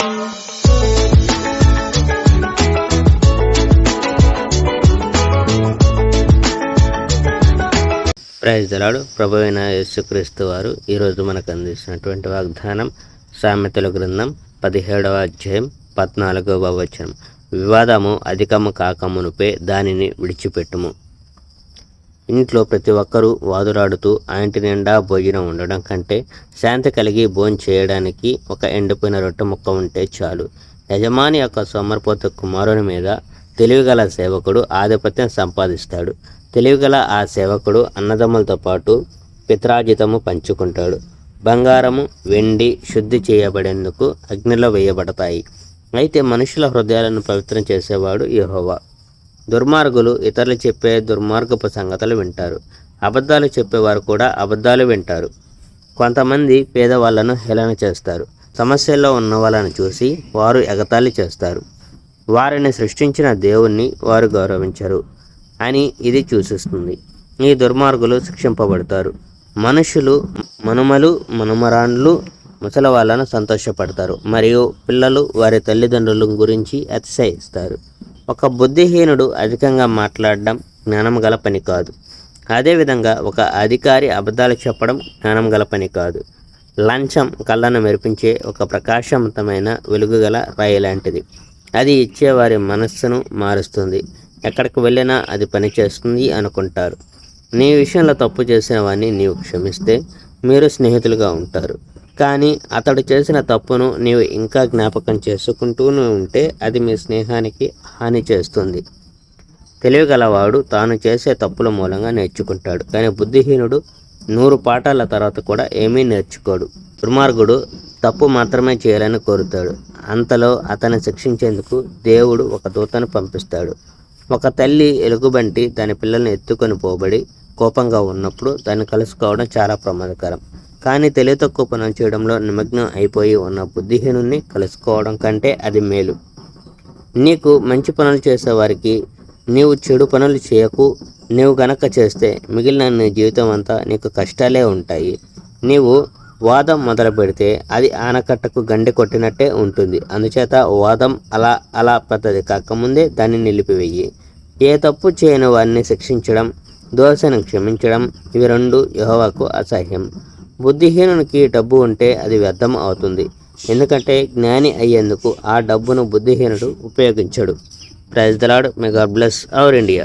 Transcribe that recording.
Praise the lord. ప్రభువైన యేసుక్రీస్తు వారు ఈరోజు మనకు అందిస్తున్నటువంటి వాగ్దానం సామెతల గ్రంథం 17వ అధ్యాయం 14వ వచనం. వివాదము అధికము కాకమునుపే దానిని విడిచిపెట్టుము. ఇంట్లో ప్రతి ఒక్కరూ వాదులాడుతూ ఆ ఇంటి నిండా భోజనం ఉండడం కంటే శాంతి కలిగి భోజనం చేయడానికి ఒక ఎండిపోయిన రొట్టె ముక్క ఉంటే చాలు. యజమాని యొక్క సోమరిపోతు కుమారుని మీద తెలివిగల సేవకుడు ఆధిపత్యం సంపాదిస్తాడు. తెలివిగల ఆ సేవకుడు అన్నదమ్ములతో పాటు పిత్రాజితము పంచుకుంటాడు. బంగారము వెండి శుద్ధి చేయబడేందుకు అగ్నిలో వేయబడతాయి. అయితే మనుషుల హృదయాలను పవిత్రం చేసేవాడు యెహోవా. దుర్మార్గులు ఇతరులు చెప్పే దుర్మార్గపు సంగతులు వింటారు. అబద్ధాలు చెప్పేవారు కూడా అబద్ధాలు వింటారు. కొంతమంది పేదవాళ్లను హేళన చేస్తారు. సమస్యల్లో ఉన్న వాళ్ళని చూసి వారు ఎగతాళి చేస్తారు. వారిని సృష్టించిన దేవుణ్ణి వారు గౌరవించరు అని ఇది సూచిస్తుంది. ఈ దుర్మార్గులు శిక్షింపబడతారు. మనుషులు మనుమలు మనుమరాండ్లు ముసలి వాళ్ళను సంతోషపడతారు, మరియు పిల్లలు వారి తల్లిదండ్రుల గురించి అతిశయిస్తారు. ఒక బుద్ధిహీనుడు అధికంగా మాట్లాడడం జ్ఞానం గల పని కాదు. అదేవిధంగా ఒక అధికారి అబద్ధాలు చెప్పడం జ్ఞానం గల పని కాదు. లంచం కళ్ళను మెరిపించే ఒక ప్రకాశవంతమైన వెలుగుగల రాయి లాంటిది. అది ఇచ్చేవారి మనస్సును మారుస్తుంది. ఎక్కడికి వెళ్ళినా అది పనిచేస్తుంది అనుకుంటారు. నీ విషయంలో తప్పు చేసిన వాడిని నీవు క్షమిస్తే మీరు స్నేహితులుగా ఉంటారు. కానీ అతడు చేసిన తప్పును నీవు ఇంకా జ్ఞాపకం చేసుకుంటూనే ఉంటే అది మీ స్నేహానికి హాని చేస్తుంది. తెలివిగలవాడు తాను చేసే తప్పుల మూలంగా నేర్చుకుంటాడు, కానీ బుద్ధిహీనుడు 100 పాఠాల తర్వాత కూడా ఏమీ నేర్చుకోడు. దుర్మార్గుడు తప్పు మాత్రమే చేయాలని కోరుతాడు. అంతలో అతన్ని శిక్షించేందుకు దేవుడు ఒక దూతను పంపిస్తాడు. ఒక తల్లి ఎలుగుబంటి దాని పిల్లల్ని ఎత్తుకొని పోబడి కోపంగా ఉన్నప్పుడు దాన్ని కలుసుకోవడం చాలా ప్రమాదకరం. కానీ తెలివి తక్కువ పనులు చేయడంలో నిమగ్నం అయిపోయి ఉన్న బుద్ధిహీనుని కలుసుకోవడం కంటే అది మేలు. నీకు మంచి పనులు చేసేవారికి నీవు చెడు పనులు చేయకు. నీవు గనక చేస్తే మిగిలిన నీ జీవితం అంతా నీకు కష్టాలే ఉంటాయి. నీవు వాదం మొదలు పెడితే అది ఆనకట్టకు గండి కొట్టినట్టే ఉంటుంది. అందుచేత వాదం అలా పెద్దది కాకముందే దాన్ని నిలిపివేయి. ఏ తప్పు చేయని వారిని శిక్షించడం, దోషను క్షమించడం, ఇవి 2 యెహోవాకు అసహ్యం. బుద్ధిహీనునికి డబ్బు ఉంటే అది వ్యర్థం అవుతుంది, ఎందుకంటే జ్ఞాని అయ్యేందుకు ఆ డబ్బును బుద్ధిహీనుడు ఉపయోగించడు. Praise the Lord. May God bless our India.